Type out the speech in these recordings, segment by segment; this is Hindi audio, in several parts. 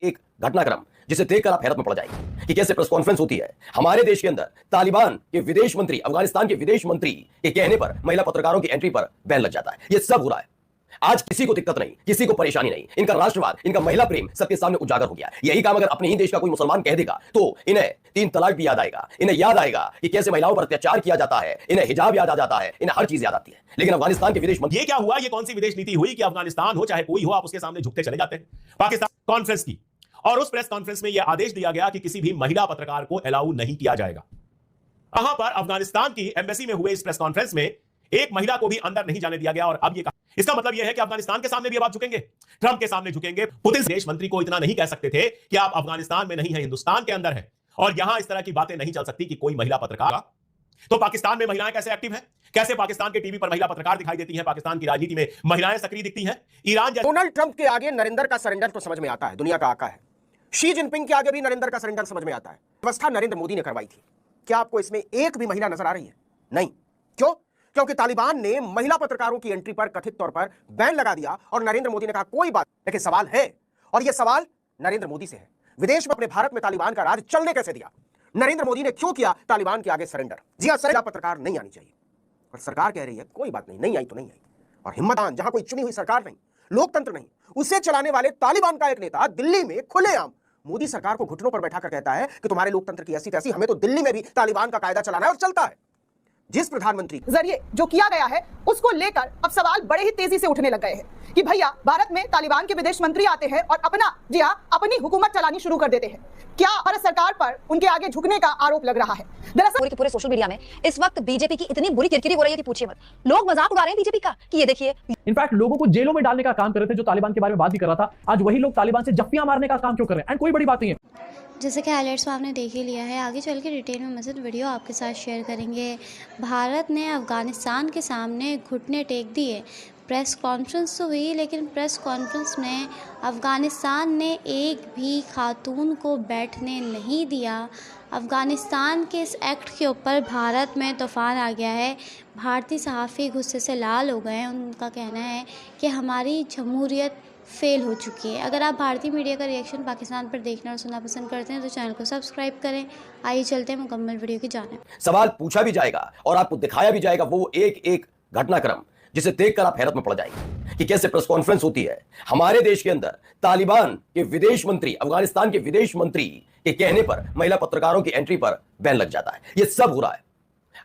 एक घटनाक्रम जिसे देखकर आप हैरत में पड़ जाएंगे कि कैसे प्रेस कॉन्फ्रेंस होती है हमारे देश के अंदर। तालिबान के विदेश मंत्री, अफगानिस्तान के विदेश मंत्री के कहने पर महिला पत्रकारों की एंट्री पर बैन लग जाता है। यह सब हो रहा है। आज किसी को दिक्कत नहीं, किसी को परेशानी नहीं। इनका राष्ट्रवाद, इनका महिला प्रेम सबके सामने उजागर हो गया। यही काम अगर अपने ही देश का कोई मुसलमान कह देगा तो इन्हें 3 तलाक भी याद आएगा, इन्हें याद आएगा कि कैसे महिलाओं पर अत्याचार किया जाता है, इन्हें हिजाब याद आ जाता है, इन्हें हर चीज याद आती है। लेकिन अफगानिस्तान के विदेश मंत्री, ये क्या हुआ? ये कौन सी विदेश नीति हुई कि अफगानिस्तान हो चाहे कोई हो, आप उसके सामने झुकते चले जाते हैं? पाकिस्तान कॉन्फ्रेंस की, और उस प्रेस कॉन्फ्रेंस में यह आदेश दिया गया कि किसी भी महिला पत्रकार को अलाउ नहीं किया जाएगा। वहां पर अफगानिस्तान की एम्बेसी में हुए इस प्रेस कॉन्फ्रेंस में एक महिला को भी अंदर नहीं जाने दिया गया। और अब ये कहा, इसका मतलब यह है कि अफगानिस्तान के सामने भी अब आप झुकेंगे, ट्रंप के सामने झुकेंगे। पुतिन विदेश मंत्री को इतना नहीं कह सकते थे कि आप अफगानिस्तान में नहीं है, हिंदुस्तान के अंदर है, और यहां इस तरह की बातें नहीं चल सकती कि कोई महिला पत्रकार। तो पाकिस्तान में महिलाएं कैसे एक्टिव हैं? कैसे पाकिस्तान के टीवी पर महिला पत्रकार दिखाई देती हैं? पाकिस्तान की राजनीति में महिलाएं सक्रिय दिखती हैं? ईरान डोनाल्ड ट्रंप के आगे नरेंद्र का सरेंडर तो समझ में आता है, दुनिया का आका है। शी जिनपिंग के आगे भी नरेंद्र का सरेंडर समझ में आता है। व्यवस्था नरेंद्र मोदी ने करवाई थी। क्या आपको इसमें एक भी महिला नजर आ रही है? नहीं। क्यों? क्योंकि तालिबान ने महिला पत्रकारों की एंट्री पर कथित तौर पर बैन लगा दिया और नरेंद्र मोदी ने कहा कोई बात। लेकिन सवाल है, और यह सवाल नरेंद्र मोदी से है, विदेश में अपने भारत में तालिबान का राज चलने कैसे दिया? नरेंद्र मोदी ने क्यों किया तालिबान के आगे सरेंडर? जी हां, सरेंडर पत्रकार नहीं आनी चाहिए, और सरकार कह रही है कोई बात नहीं, नहीं आई तो नहीं आई। और हिम्मतवान, जहां कोई चुनी हुई सरकार नहीं, लोकतंत्र नहीं, उसे चलाने वाले तालिबान का एक नेता दिल्ली में खुलेआम मोदी सरकार को घुटनों पर बैठाकर कहता है कि तुम्हारे लोकतंत्र की ऐसी तैसी, हमें तो दिल्ली में भी तालिबान का कायदा चलाना है, और चलता है। जिस प्रधानमंत्री जरिए जो किया गया है उसको लेकर अब सवाल बड़े ही तेजी से उठने लग गए हैं कि भैया भारत में तालिबान के विदेश मंत्री आते हैं और अपनी हुकूमत चलानी शुरू कर देते हैं। क्या भारत सरकार पर उनके आगे झुकने का आरोप लग रहा है? दरअसल पूरे सोशल मीडिया में इस वक्त बीजेपी की इतनी बुरी किरकिरी हो रही है कि पूछिए मत। लोग मजाक उड़ा रहे हैं बीजेपी का कि ये देखिए, इनफैक्ट लोगों को जेलों में डालने का काम कर रहे थे जो तालिबान के बारे में बात भी कर रहा था। आज वही लोग तालिबान से जफ्फियां मारने का काम क्यों कर रहे हैं? एंड कोई बड़ी बात नहीं है। जैसे कि हाइलाइट्स में आपने देख ही लिया है, आगे चल के डिटेल में मज़ीद वीडियो आपके साथ शेयर करेंगे। भारत ने अफ़गानिस्तान के सामने घुटने टेक दिए। प्रेस कॉन्फ्रेंस तो हुई, लेकिन प्रेस कॉन्फ्रेंस में अफ़गानिस्तान ने एक भी खातून को बैठने नहीं दिया। अफ़गानिस्तान के इस एक्ट के ऊपर भारत में तूफ़ान आ गया है। भारतीय सहाफ़ी गुस्से से लाल हो गए हैं। उनका कहना है कि हमारी जमहूरियत फेल हो चुकी है। अगर आप भारतीय मीडिया का रिएक्शन पाकिस्तान पर देखना और सुनना पसंद करते हैं तो चैनल को सब्सक्राइब करें। आइए चलते हैं मुकम्मल वीडियो की जानिब। सवाल पूछा भी जाएगा और आपको दिखाया भी जाएगा वो एक एक घटनाक्रम जिसे देखकर आप हैरत में पड़ जाएंगे कि कैसे प्रेस कॉन्फ्रेंस होती है हमारे देश के अंदर। तालिबान के विदेश मंत्री, अफगानिस्तान के विदेश मंत्री के कहने पर महिला पत्रकारों की एंट्री पर बैन लग जाता है। यह सब हो रहा है।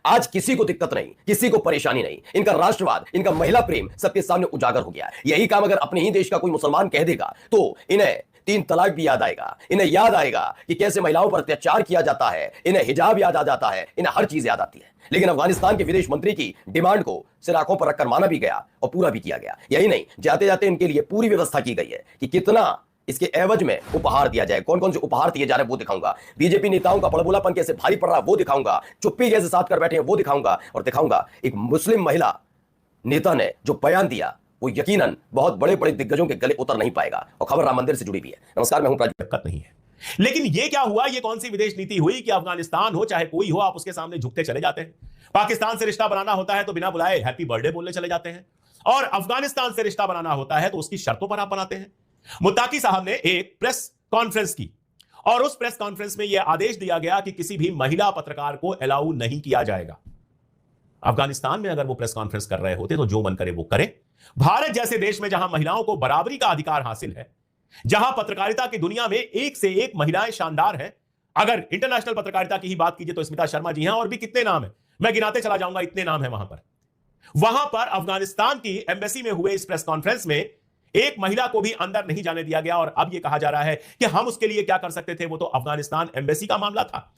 आज किसी को दिक्कत नहीं, किसी को परेशानी नहीं। इनका राष्ट्रवाद, इनका महिला प्रेम सबके सामने उजागर हो गया। यही काम अगर अपने ही देश का कोई मुसलमान कह देगा तो इन्हें 3 तलाक भी याद आएगा, इन्हें याद आएगा कि कैसे महिलाओं पर अत्याचार किया जाता है, इन्हें हिजाब याद आ जाता है, इन्हें हर चीज याद आती है। लेकिन अफगानिस्तान के विदेश मंत्री की डिमांड को सिर आंखों पर रखकर माना भी गया और पूरा भी किया गया। यही नहीं, जाते जाते इनके लिए पूरी व्यवस्था की गई है कि कितना इसके एवज में उपहार दिया जाए। कौन कौन से उपहार दिए जा रहे हैं वो दिखाऊंगा। बीजेपी नेताओं का बड़बोलापन कैसे भारी पड़ रहा है वो दिखाऊंगा। चुप्पी कैसे साथ कर बैठे हैं वो दिखाऊंगा। और दिखाऊंगा एक मुस्लिम महिला नेता ने जो बयान दिया वो यकीनन बहुत बड़े बड़े दिग्गजों के गले उतर नहीं पाएगा। और खबर राम मंदिर से जुड़ी भी है। नमस्कार, मैं हूं प्राजू। दिक्कत नहीं है, लेकिन ये क्या हुआ? ये कौन सी विदेश नीति हुई कि अफगानिस्तान हो चाहे कोई हो, आप उसके सामने झुकते चले जाते हैं? पाकिस्तान से रिश्ता बनाना होता है तो बिना बुलाए हैप्पी बर्थडे बोलने चले जाते हैं, और अफगानिस्तान से रिश्ता बनाना होता है तो उसकी शर्तों पर आप बनाते हैं। मुत्ताकी साहब ने एक प्रेस कॉन्फ्रेंस की, और उस प्रेस कॉन्फ्रेंस में यह आदेश दिया गया कि किसी भी महिला पत्रकार को अलाउ नहीं किया जाएगा। अफगानिस्तान में अगर वो प्रेस कॉन्फ्रेंस कर रहे होते तो जो मन करे वो करें। भारत जैसे देश में जहां महिलाओं को बराबरी का अधिकार हासिल है, जहां पत्रकारिता की दुनिया में एक से एक महिलाएं शानदार हैं। अगर इंटरनेशनल पत्रकारिता की ही बात कीजिए तो स्मिता शर्मा जी हैं, और भी कितने नाम हैं, मैं गिनाते चला जाऊंगा, इतने नाम हैं। वहां पर अफगानिस्तान की एम्बेसी में हुए इस प्रेस कॉन्फ्रेंस में एक महिला को भी अंदर नहीं जाने दिया गया। और अब यह कहा जा रहा है कि हम उसके लिए क्या कर सकते थे, वो तो अफगानिस्तान एम्बेसी का मामला था।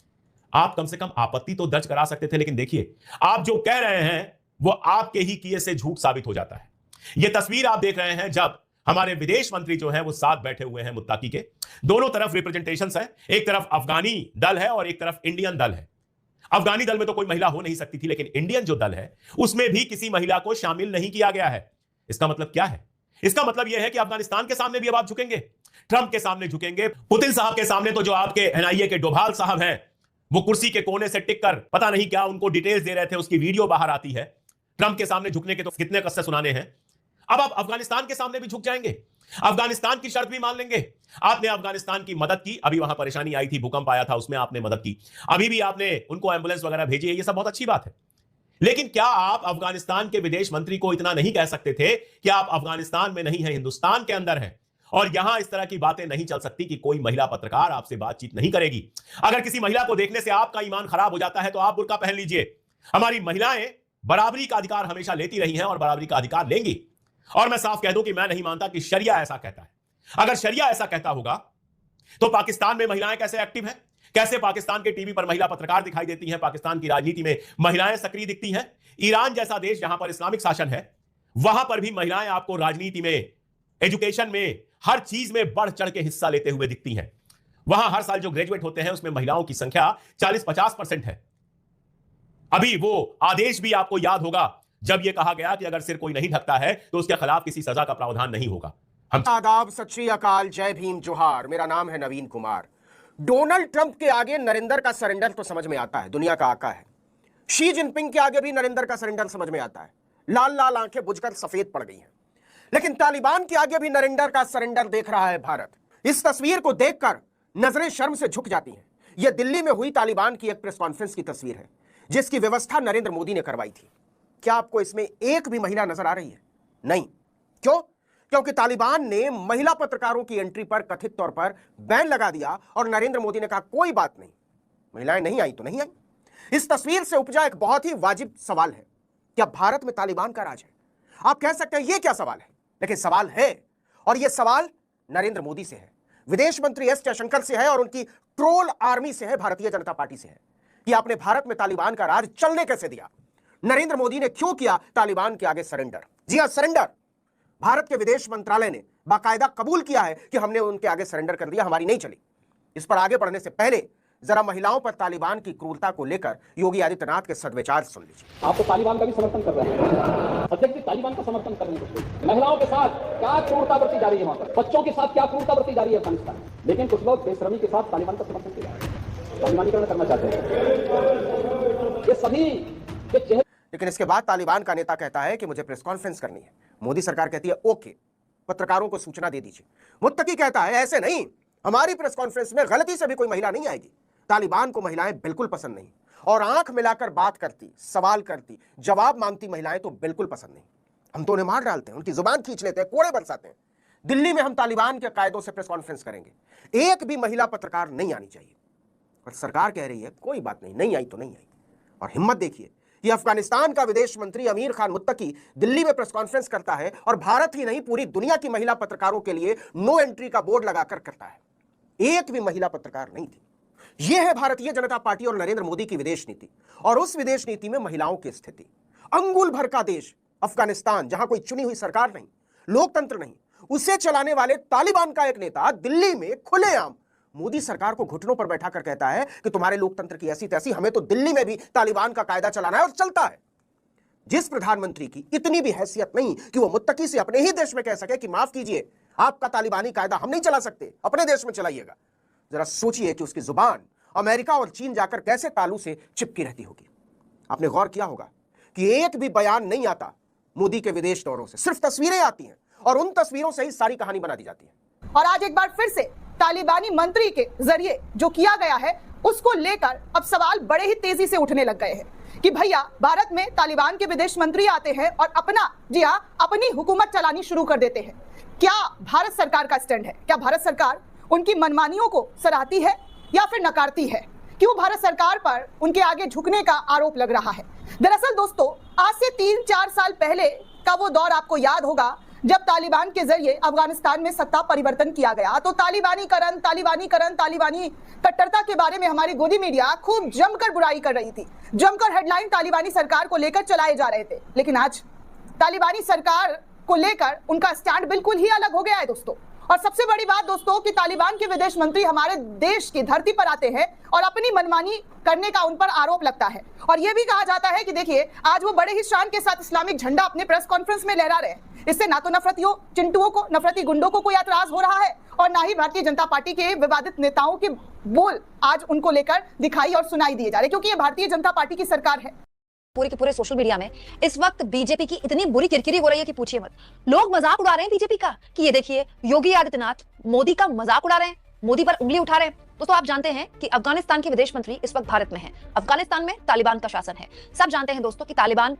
आप कम से कम आपत्ति तो दर्ज करा सकते थे, लेकिन देखिए आप जो कह रहे हैं वो आपके ही किए से झूठ साबित हो जाता है। यह तस्वीर आप देख रहे हैं जब हमारे विदेश मंत्री जो है वो साथ बैठे हुए हैं मुत्ताकी के। दोनों तरफ रिप्रेजेंटेशंस है, एक तरफ अफगानी दल है और एक तरफ इंडियन दल है। अफगानी दल में तो कोई महिला हो नहीं सकती थी, लेकिन इंडियन जो दल है उसमें भी किसी महिला को शामिल नहीं किया गया है। इसका मतलब क्या है? इसका मतलब यह है कि अफगानिस्तान के सामने भी अब आप झुकेंगे, ट्रंप के सामने झुकेंगे। पुतिन साहब के सामने तो जो आपके एनआईए के डोभाल साहब हैं वो कुर्सी के कोने से टिक कर पता नहीं क्या उनको डिटेल्स दे रहे थे, उसकी वीडियो बाहर आती है। ट्रंप के सामने झुकने के तो कितने किस्से सुनाने हैं। अब आप अफगानिस्तान के सामने भी झुक जाएंगे। अफगानिस्तान की शर्त भी मान लेंगे। आपने अफगानिस्तान की मदद की, अभी वहां परेशानी आई थी, भूकंप आया था, उसमें आपने मदद की, अभी भी आपने उनको एम्बुलेंस वगैरह भेजी है, ये सब बहुत अच्छी बात है। लेकिन क्या आप अफगानिस्तान के विदेश मंत्री को इतना नहीं कह सकते थे कि आप अफगानिस्तान में नहीं है, हिंदुस्तान के अंदर है, और यहां इस तरह की बातें नहीं चल सकती कि कोई महिला पत्रकार आपसे बातचीत नहीं करेगी। अगर किसी महिला को देखने से आपका ईमान खराब हो जाता है तो आप बुर्का पहन लीजिए। हमारी महिलाएं बराबरी का अधिकार हमेशा लेती रही हैं और बराबरी का अधिकार लेंगी। और मैं साफ कह दूं कि मैं नहीं मानता कि शरिया ऐसा कहता है। अगर शरिया ऐसा कहता होगा तो पाकिस्तान में महिलाएं कैसे एक्टिव हैं? कैसे पाकिस्तान के टीवी पर महिला पत्रकार दिखाई देती हैं? पाकिस्तान की राजनीति में महिलाएं सक्रिय दिखती हैं। ईरान जैसा देश जहां पर इस्लामिक शासन है, वहां पर भी महिलाएं आपको राजनीति में, एजुकेशन में, हर चीज में बढ़ चढ़ के हिस्सा लेते हुए दिखती हैं। वहां हर साल जो ग्रेजुएट होते हैं उसमें महिलाओं की संख्या 40-50% है। अभी वो आदेश भी आपको याद होगा जब यह कहा गया कि अगर सिर कोई नहीं ढकता है तो उसके खिलाफ किसी सजा का प्रावधान नहीं होगा। आदाब, सत श्री अकाल, जय भीम, जोहार। मेरा नाम है नवीन कुमार। डोनाल्ड ट्रंप के आगे नरेंद्र का सरेंडर तो समझ में आता है, दुनिया का आका है। शी जिनपिंग के आगे भी नरेंद्र का सरेंडर समझ में आता है, लाल लाल आंखें बुझकर सफेद पड़ गई हैं। लेकिन तालिबान के आगे भी नरेंद्र का सरेंडर देख रहा है भारत। इस तस्वीर को देखकर नजरें शर्म से झुक जाती हैं। यह दिल्ली में हुई तालिबान की एक प्रेस कॉन्फ्रेंस की तस्वीर है जिसकी व्यवस्था नरेंद्र मोदी ने करवाई थी। क्या आपको इसमें एक भी महिला नजर आ रही है? नहीं। क्यों? क्योंकि तालिबान ने महिला पत्रकारों की एंट्री पर कथित तौर पर बैन लगा दिया और नरेंद्र मोदी ने कहा कोई बात नहीं, महिलाएं नहीं आई तो नहीं आई। इस तस्वीर से उपजा एक बहुत ही वाजिब सवाल है, क्या भारत में तालिबान का राज है? आप कह सकते हैं यह क्या सवाल है, लेकिन सवाल है, और यह सवाल नरेंद्र मोदी से है, विदेश मंत्री एस जयशंकर से है और उनकी ट्रोल आर्मी से है, भारतीय जनता पार्टी से है कि आपने भारत में तालिबान का राज चलने कैसे दिया? नरेंद्र मोदी ने क्यों किया तालिबान के आगे सरेंडर? जी हां, सरेंडर। भारत के विदेश मंत्रालय ने बाकायदा कबूल किया है कि हमने उनके आगे सरेंडर कर दिया, हमारी नहीं चली। इस पर आगे बढ़ने से पहले जरा महिलाओं पर तालिबान की क्रूरता को लेकर योगी आदित्यनाथ के सद्विचार सुन लीजिए। आप तो तालिबान का भी समर्थन कर रहे हैं, अध्यक्ष जी तालिबान का समर्थन कर रहे हैं। महिलाओं के साथ क्या क्रूरता बरती जा रही है, वहां पर बच्चों के साथ क्या क्रूरता बरती जा रही है अफगानिस्तान में। लेकिन कुछ लोग बेशर्मी के साथ तालिबान का समर्थन कर रहे हैं, तालिबानीकरण करना चाहते हैं। ये सभी के चेहरे। लेकिन इसके बाद तालिबान का नेता कहता है कि मुझे प्रेस कॉन्फ्रेंस करनी है। मोदी सरकार कहती है ओके, पत्रकारों को सूचना दे दीजिए। मुत्तकी कहता है ऐसे नहीं, हमारी प्रेस कॉन्फ्रेंस में गलती से भी कोई महिला नहीं आएगी। तालिबान को महिलाएं बिल्कुल पसंद नहीं, और आंख मिलाकर बात करती, सवाल करती, जवाब मांगती महिलाएं तो बिल्कुल पसंद नहीं। हम तो उन्हें मार डालते हैं, उनकी जुबान खींच लेते हैं, कोड़े बरसाते हैं। दिल्ली में हम तालिबान के कायदों से प्रेस कॉन्फ्रेंस करेंगे, एक भी महिला पत्रकार नहीं आनी चाहिए। और सरकार कह रही है कोई बात नहीं, नहीं आई तो नहीं आई। और हिम्मत देखिए कि अफगानिस्तान का विदेश मंत्री अमीर खान मुत्तकी दिल्ली में प्रेस कॉन्फ्रेंस करता है और भारत ही नहीं पूरी दुनिया की महिला पत्रकारों के लिए नो एंट्री का बोर्ड लगाकर करता है। एक भी महिला पत्रकार नहीं थी। यह है भारतीय जनता पार्टी और नरेंद्र मोदी की विदेश नीति, और उस विदेश नीति में महिलाओं की स्थिति। अंगुल भर का देश अफगानिस्तान, जहां कोई चुनी हुई सरकार नहीं, लोकतंत्र नहीं, उसे चलाने वाले तालिबान का एक नेता दिल्ली में खुलेआम मोदी सरकार को घुटनों पर बैठाकर कहता है कि तुम्हारे लोकतंत्र की ऐसी तैसी, हमें तो दिल्ली में भी तालिबान का कायदा चलाना है, और चलता है। जिस प्रधानमंत्री की इतनी भी हैसियत नहीं कि वो मुत्तकी से अपने ही देश में कह सके कि माफ कीजिए, आपका तालिबानी कायदा हम नहीं चला सकते, अपने देश में चलाइएगा। जरा सोचिए कि उसकी जुबान अमेरिका और चीन जाकर कैसे तालू से चिपकी रहती होगी। आपने गौर किया होगा कि एक भी बयान नहीं आता मोदी के विदेश दौरों से, सिर्फ तस्वीरें आती हैं, और उन तस्वीरों से ही सारी कहानी बना दी जाती है। और आज एक बार फिर से तालिबानी मंत्री के जरिए जो किया गया है उसको लेकर अब सवाल बड़े ही तेजी से उठने लग गए हैं कि भैया भारत में तालिबान के विदेश मंत्री आते हैं और अपना, जी हां, अपनी हुकूमत चलानी शुरू कर देते हैं। क्या भारत सरकार का स्टैंड है? क्या भारत सरकार उनकी मनमानियों को सराहती है या फिर नकारती है? क्यों भारत सरकार पर उनके आगे झुकने का आरोप लग रहा है? दरअसल दोस्तों, आज से 3-4 साल पहले का वो दौर आपको याद होगा जब तालिबान के जरिए अफगानिस्तान में सत्ता परिवर्तन किया गया, तो तालिबानी कट्टरता के बारे में हमारी गोदी मीडिया खूब जमकर बुराई कर रही थी, जमकर हेडलाइन तालिबानी सरकार को लेकर चलाए जा रहे थे। लेकिन आज तालिबानी सरकार को लेकर उनका स्टैंड बिल्कुल ही अलग हो गया है दोस्तों। और सबसे बड़ी बात दोस्तों कि तालिबान के विदेश मंत्री हमारे देश की धरती पर आते हैं और अपनी मनमानी करने का उन पर आरोप लगता है। और यह भी कहा जाता है कि देखिए, आज वो बड़े ही शान के साथ इस्लामिक झंडा अपने प्रेस कॉन्फ्रेंस में लहरा रहे हैं। इससे ना तो नफरतियों, चिंटुओं को, नफरती गुंडों को कोई एतराज हो रहा है, और ना ही भारतीय जनता पार्टी के विवादित नेताओं के बोल आज उनको लेकर दिखाई और सुनाई दिए जा रहे, क्योंकि ये भारतीय जनता पार्टी की सरकार है। पूरे के पूरे सोशल मीडिया में इस वक्त बीजेपी की इतनी बुरी किरकिरी हो रही है कि पूछिए मत। लोग मजाक उड़ा रहे हैं बीजेपी का कि ये देखिए योगी आदित्यनाथ मोदी का मजाक उड़ा रहे हैं, मोदी पर उंगली उठा रहे हैं। दोस्तों आप जानते हैं कि अफगानिस्तान के विदेश मंत्री इस वक्त भारत में हैं। अफगानिस्तान में तालिबान का शासन है। सब जानते हैं दोस्तों कि तालिबान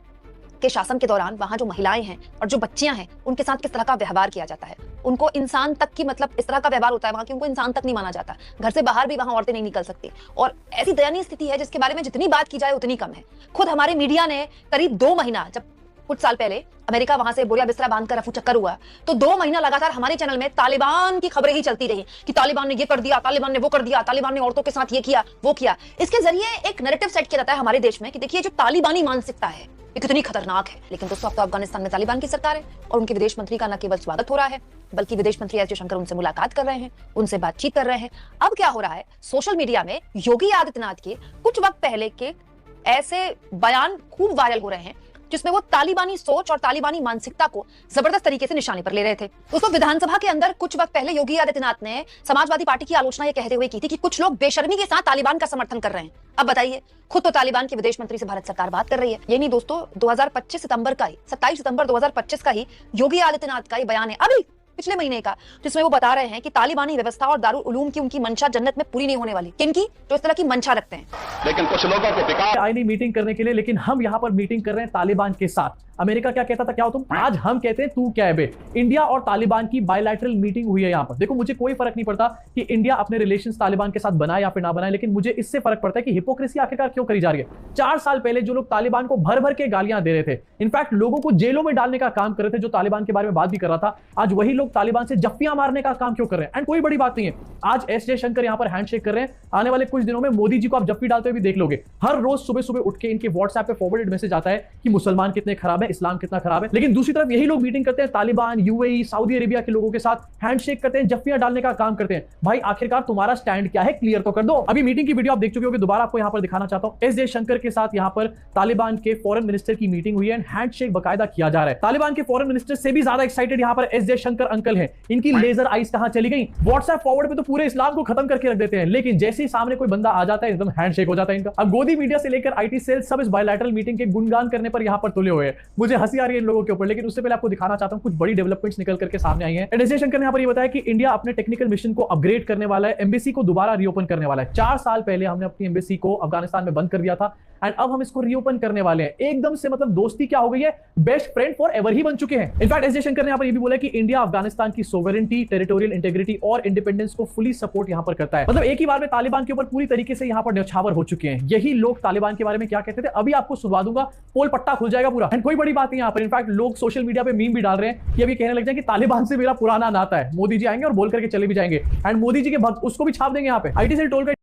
के शासन के दौरान वहां जो महिलाएं हैं और जो बच्चियां हैं उनके साथ किस तरह का व्यवहार किया जाता है। उनको इंसान तक की मतलब इस तरह का व्यवहार होता है वहां कि उनको इंसान तक नहीं माना जाता। घर से बाहर भी वहां औरतें नहीं निकल सकती और ऐसी दयनीय स्थिति है जिसके बारे में जितनी बात की जाए उतनी कम है। खुद हमारे मीडिया ने करीब 2 महीना, जब कुछ साल पहले अमेरिका वहां से बोरिया बिस्तरा बांधकर रफू चक्कर हुआ, तो 2 महीना लगातार हमारे चैनल में तालिबान की खबरें ही चलती रही कि तालिबान ने ये कर दिया, तालिबान ने वो कर दिया, तालिबान ने औरतों के साथ ये किया वो किया। इसके जरिए एक नैरेटिव सेट किया जाता है हमारे देश में कि देखिए जो तालिबानी मानसिकता है ये कितनी खतरनाक है। लेकिन दोस्तों अब तो अफगानिस्तान में तालिबान की सरकार है और उनके विदेश मंत्री का न केवल स्वागत हो रहा है बल्कि विदेश मंत्री एस जयशंकर उनसे मुलाकात कर रहे हैं, उनसे बातचीत कर रहे हैं। अब क्या हो रहा है, सोशल मीडिया में योगी आदित्यनाथ के कुछ वक्त पहले के ऐसे बयान खूब वायरल हो रहे हैं जिसमें वो तालिबानी सोच और तालिबानी मानसिकता को जबरदस्त तरीके से निशाने पर ले रहे थे। दोस्तों विधानसभा के अंदर कुछ वक्त पहले योगी आदित्यनाथ ने समाजवादी पार्टी की आलोचना ये कहते हुए की थी कि कुछ लोग बेशर्मी के साथ तालिबान का समर्थन कर रहे हैं। अब बताइए, खुद तो तालिबान के विदेश मंत्री से भारत सरकार बात कर रही है। ये नहीं दोस्तों, 27 सितंबर 2025 का ही योगी आदित्यनाथ का ये बयान है, अभी पिछले महीने का, जिसमें वो बता रहे हैं कि तालिबानी व्यवस्था और दारुल उलूम की उनकी मंशा जन्नत में पूरी नहीं होने वाली। किनकी? जो इस तरह की मंशा रखते हैं। लेकिन कुछ लोगों को बेकार आई नहीं मीटिंग करने के लिए, लेकिन हम यहाँ पर मीटिंग कर रहे हैं तालिबान के साथ। अमेरिका क्या कहता था, क्या हो तुम, आज हम कहते हैं तू क्या है बे। इंडिया और तालिबान की बायलैटरल मीटिंग हुई है यहाँ पर। देखो मुझे कोई फर्क नहीं पड़ता कि इंडिया अपने रिलेशंस तालिबान के साथ बनाए या फिर ना बनाए, लेकिन मुझे इससे फर्क पड़ता है कि हिपोक्रेसी आखिरकार क्यों करी जा रही है। 4 साल पहले जो लोग तालिबान को भर भर के गालियां दे रहे थे, इनफैक्ट लोगों को जेलों में डालने का काम कर रहे थे, जो तालिबान के बारे में बात भी कर रहा था, आज वही लोग तालिबान से जफ्फियां मारने का काम क्यों कर रहे हैं। एंड कोई बड़ी बात नहीं है, आज एस जयशंकर यहाँ पर हैंडशेक कर रहे हैं। आने वाले कुछ दिनों में मोदी जी को आप जफ्फी डालते हुए भी देख लोगे। हर रोज सुबह सुबह उठ के इनके व्हाट्सएप पे फॉरवर्डेड मैसेज आता है कि मुसलमान कितने खराब है, इस्लाम कितना खराब है। लेकिन दूसरी तरफ यही लोग मीटिंग करते हैं तालिबान, यूएई, सऊदी अरेबिया के लोगों के साथ, हैंडशेक करते हैं, जफ्फियां डालने का काम करते हैं। भाई आखिरकार तुम्हारा स्टैंड क्या है, क्लियर तो कर दो। अभी मीटिंग की वीडियो आप देख चुके होंगे, दोबारा आपको यहां पर दिखाना चाहता हूं। एस जयशंकर के साथ यहां पर तालिबान के फॉरेन मिनिस्टर की मीटिंग हुई है एंड हैंडशेक बकायदा किया जा रहा है। तालिबान के फॉरेन मिनिस्टर से भी ज्यादा एक्साइटेड यहां पर एस जयशंकर अंकल हैं। इनकी लेजर आइज कहां चली गई। व्हाट्सएप फॉरवर्ड पे तो पूरे इस्लाम को खत्म करके रख देते हैं, लेकिन जैसे ही सामने कोई बंदा आ जाता है एकदम हैंडशेक हो जाता है इनका। अब गोदी मीडिया से लेकर आईटी सेल सब इस बायलैटरल मीटिंग के गुणगान करने पर यहां पर तुले हुए हैं। मुझे हंसी आ रही है इन लोगों के ऊपर, लेकिन उससे पहले आपको दिखाना चाहता हूं कुछ बड़ी डेवलपमेंट्स निकल करके सामने आई हैं। एस जयशंकर ने यहां पर ये बताया कि इंडिया अपने टेक्निकल मिशन को अपग्रेड करने वाला है, एम्बेसी को दोबारा रीओपन करने वाला है। 4 साल पहले हमने अपनी एम्बेसी को अफगानिस्तान में बंद कर दिया था एंड अब हम इसको रीओपन करने वाले हैं। एकदम से मतलब दोस्ती क्या हो गई है, best friend for ever he बन चुके हैं। इनफैक्ट एस जयशंकर ने यहां पर ये भी बोला कि इंडिया अफगानिस्तान की सोवरेनिटी, टेरिटोरियल इंटीग्रिटी और इंडिपेंडेंस को फुली सपोर्ट यहां पर करता है। मतलब एक ही बार में तालिबान के ऊपर पूरी तरीके से यहां पर न्यौछावर हो चुके हैं। यही लोग तालिबान के बारे में क्या कहते थे अभी आपको सुनवा दूंगा, पोल पट्टा खुल जाएगा पूरा। एंड कोई बड़ी बात नहीं यहां पर, इनफैक्ट लोग सोशल मीडिया पे मीम भी डाल रहे हैं, ये भी कहने लग जाए कि तालिबान से मेरा पुराना नाता है। मोदी जी आएंगे और बोल करके चले भी जाएंगे एंड मोदी जी के भक्त उसको भी छाप देंगे यहाँ पे। आईटी सेल टोल का